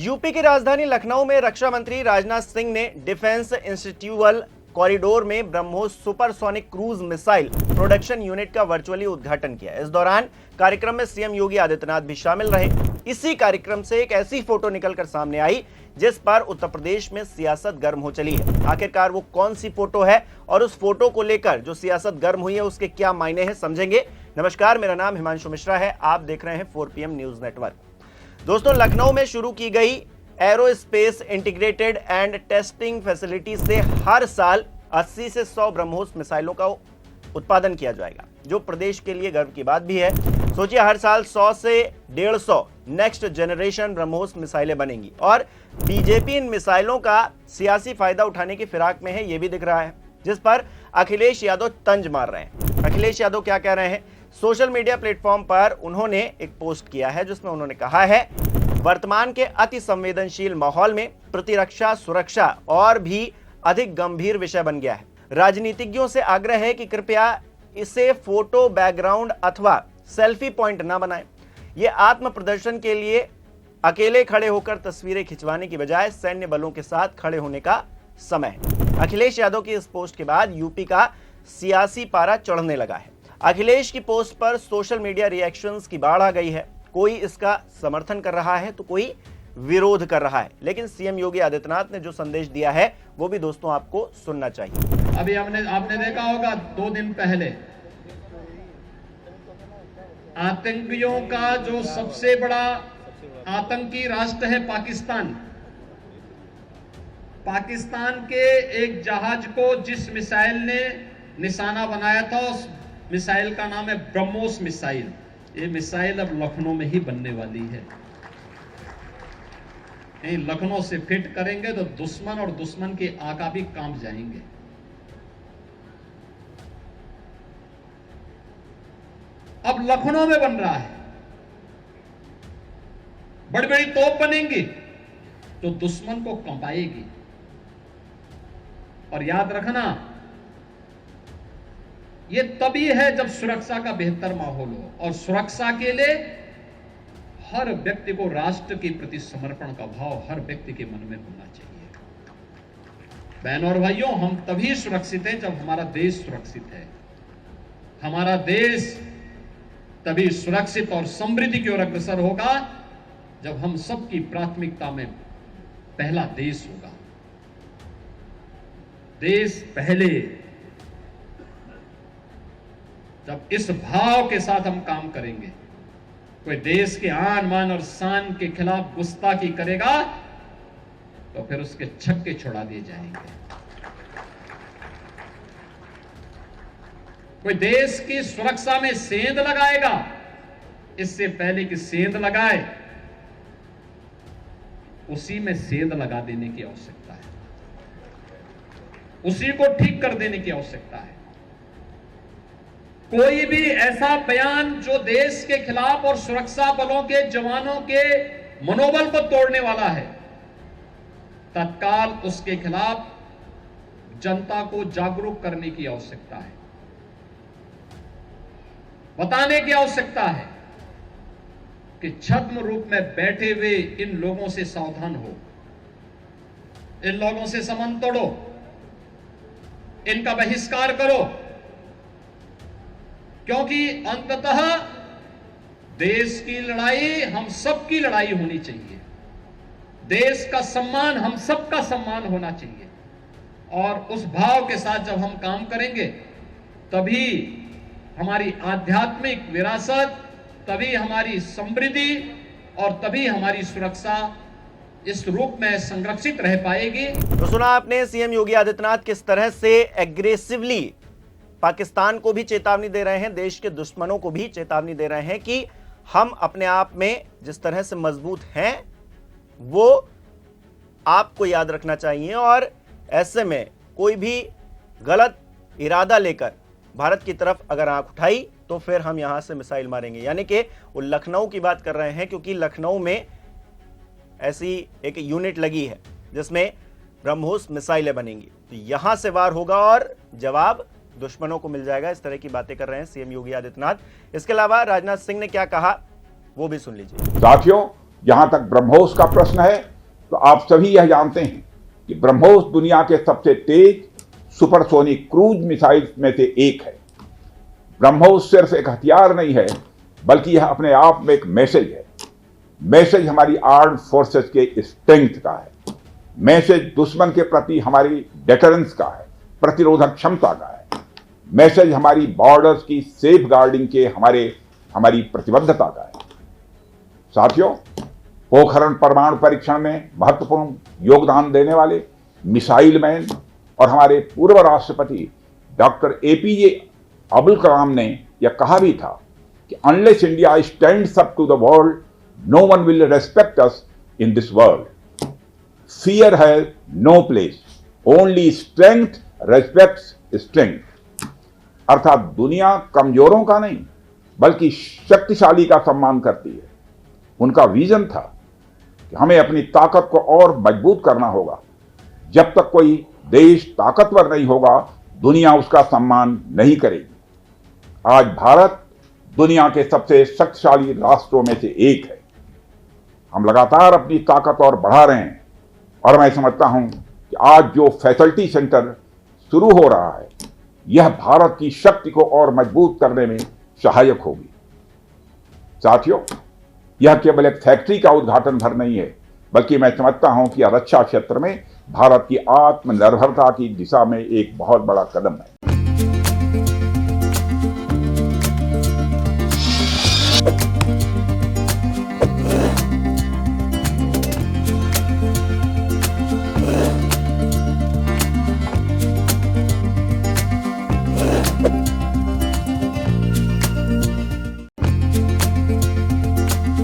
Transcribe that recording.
UP की राजधानी लखनऊ में रक्षा मंत्री राजनाथ सिंह ने डिफेंस इंस्टीट्यूशनल कॉरिडोर में BrahMos supersonic cruise missile production unit का वर्चुअली उद्घाटन किया। इस दौरान कार्यक्रम में सीएम योगी आदित्यनाथ भी शामिल रहे। इसी कार्यक्रम से एक ऐसी फोटो निकलकर सामने आई जिस पर उत्तर प्रदेश में सियासत गर्म हो चली है। आखिरकार वो कौन सी फोटो है और उस फोटो को लेकर जो सियासत गर्म हुई है उसके क्या मायने हैं, समझेंगे। नमस्कार, मेरा नाम हिमांशु मिश्रा है। आप देख रहे हैं 4PM न्यूज नेटवर्क। दोस्तों, लखनऊ में शुरू की गई aerospace integrated and testing facility से हर साल 80 से 100 ब्रह्मोस मिसाइलों का उत्पादन किया जाएगा, जो प्रदेश के लिए गर्व की बात भी है। सोचिए, हर साल 100 से 150 नेक्स्ट जनरेशन ब्रह्मोस मिसाइलें बनेंगी और बीजेपी इन मिसाइलों का सियासी फायदा उठाने की फिराक में है, ये भी दिख रहा है, जिस पर अखिलेश यादव तंज मार रहे हैं। अखिलेश यादव क्या कह रहे हैं? सोशल मीडिया प्लेटफॉर्म पर उन्होंने एक पोस्ट किया है जिसमें उन्होंने कहा है, वर्तमान के अति संवेदनशील माहौल में प्रतिरक्षा सुरक्षा और भी अधिक गंभीर विषय बन गया है। राजनीतिज्ञों से आग्रह है कि कृपया इसे फोटो बैकग्राउंड अथवा सेल्फी पॉइंट ना बनाएं। ये आत्म प्रदर्शन के लिए अकेले खड़े होकर तस्वीरें खिंचवाने की बजाय सैन्य बलों के साथ खड़े होने का समय है। अखिलेश यादव की इस पोस्ट के बाद यूपी का सियासी पारा चढ़ने लगा है। अखिलेश की पोस्ट पर सोशल मीडिया रिएक्शंस की बाढ़ आ गई है। कोई इसका समर्थन कर रहा है तो कोई विरोध कर रहा है, लेकिन सीएम योगी आदित्यनाथ ने जो संदेश दिया है वो भी दोस्तों आपको सुनना चाहिए। अभी आपने देखा होगा 2 दिन पहले आतंकियों का जो सबसे बड़ा आतंकी राष्ट्र है पाकिस्तान के एक जहाज को जिस मिसाइल ने निशाना बनाया था, उस मिसाइल का नाम है ब्रह्मोस मिसाइल। ये मिसाइल अब लखनऊ में ही बनने वाली है। नहीं, लखनऊ से फिट करेंगे तो दुश्मन और दुश्मन के आका भी कांप जाएंगे। अब लखनऊ में बन रहा है, बड़ी बड़ी तोप बनेंगी तो दुश्मन को कंपाएगी। और याद रखना, ये तभी है जब सुरक्षा का बेहतर माहौल हो, और सुरक्षा के लिए हर व्यक्ति को राष्ट्र के प्रति समर्पण का भाव हर व्यक्ति के मन में होना चाहिए। बहनों और भाइयों, हम तभी सुरक्षित हैं जब हमारा देश सुरक्षित है। हमारा देश तभी सुरक्षित और समृद्धि की ओर अग्रसर होगा जब हम सबकी प्राथमिकता में पहला देश होगा। देश पहले। जब इस भाव के साथ हम काम करेंगे, कोई देश के आन मान और शान के खिलाफ गुस्ताखी करेगा तो फिर उसके छक्के छुड़ा दिए जाएंगे। कोई देश की सुरक्षा में सेंध लगाएगा, इससे पहले कि सेंध लगाए उसी में सेंध लगा देने की आवश्यकता है, उसी को ठीक कर देने की आवश्यकता है। कोई भी ऐसा बयान जो देश के खिलाफ और सुरक्षा बलों के जवानों के मनोबल को तोड़ने वाला है, तत्काल उसके खिलाफ जनता को जागरूक करने की आवश्यकता है, बताने की आवश्यकता है कि छद्म रूप में बैठे हुए इन लोगों से सावधान हो, इन लोगों से संबंध तोड़ो, इनका बहिष्कार करो, क्योंकि अंततः देश की लड़ाई हम सबकी लड़ाई होनी चाहिए। देश का सम्मान हम सबका सम्मान होना चाहिए। और उस भाव के साथ जब हम काम करेंगे तभी हमारी आध्यात्मिक विरासत, तभी हमारी समृद्धि और तभी हमारी सुरक्षा इस रूप में संरक्षित रह पाएगी। तो सुना आपने सीएम योगी आदित्यनाथ किस तरह से एग्रेसिवली पाकिस्तान को भी चेतावनी दे रहे हैं, देश के दुश्मनों को भी चेतावनी दे रहे हैं कि हम अपने आप में जिस तरह से मजबूत हैं वो आपको याद रखना चाहिए। और ऐसे में कोई भी गलत इरादा लेकर भारत की तरफ अगर आंख उठाई तो फिर हम यहां से मिसाइल मारेंगे। यानी कि वो लखनऊ की बात कर रहे हैं, क्योंकि लखनऊ में ऐसी एक यूनिट लगी है जिसमें ब्रह्मोस मिसाइलें बनेंगी। तो यहां से वार होगा और जवाब दुश्मनों को मिल जाएगा। इस तरह की बातें कर रहे हैं सीएम योगी आदित्यनाथ। इसके राजनाथ सिंह ने क्या कहा वो भी सुन लीजिए। साथियों, जहां तक ब्रह्मोस का प्रश्न है, तो आप सभी यह जानते हैं कि ब्रह्मोस दुनिया के सबसे तेज सुपरसोनिक क्रूज मिसाइल में से एक है। ब्रह्मोस सिर्फ एक हथियार नहीं है, बल्कि यह अपने आप में एक मैसेज है। मैसेज हमारी आर्म्ड फोर्सेस के स्ट्रेंथ का है। मैसेज दुश्मन के प्रति हमारी डेटरेंस का है, प्रतिरोधक क्षमता का है। मैसेज हमारी बॉर्डर्स की सेफ गार्डिंग के हमारी प्रतिबद्धता का है। साथियों, पोखरण परमाणु परीक्षण में महत्वपूर्ण योगदान देने वाले मिसाइल मैन और हमारे पूर्व राष्ट्रपति डॉक्टर एपीजे अब्दुल कलाम ने यह कहा भी था कि unless India stands up to the world, no one will respect us in this world. Fear has no place, only strength respects strength. अर्थात दुनिया कमजोरों का नहीं, बल्कि शक्तिशाली का सम्मान करती है। उनका विजन था कि हमें अपनी ताकत को और मजबूत करना होगा। जब तक कोई देश ताकतवर नहीं होगा, दुनिया उसका सम्मान नहीं करेगी। आज भारत दुनिया के सबसे शक्तिशाली राष्ट्रों में से एक है। हम लगातार अपनी ताकत और बढ़ा रहे हैं और मैं समझता हूं कि आज जो फैसिलिटी सेंटर शुरू हो रहा है, यह भारत की शक्ति को और मजबूत करने में सहायक होगी। साथियों, यह केवल एक फैक्ट्री का उद्घाटन भर नहीं है, बल्कि मैं समझता हूं कि यह रक्षा क्षेत्र में भारत की आत्मनिर्भरता की दिशा में एक बहुत बड़ा कदम है।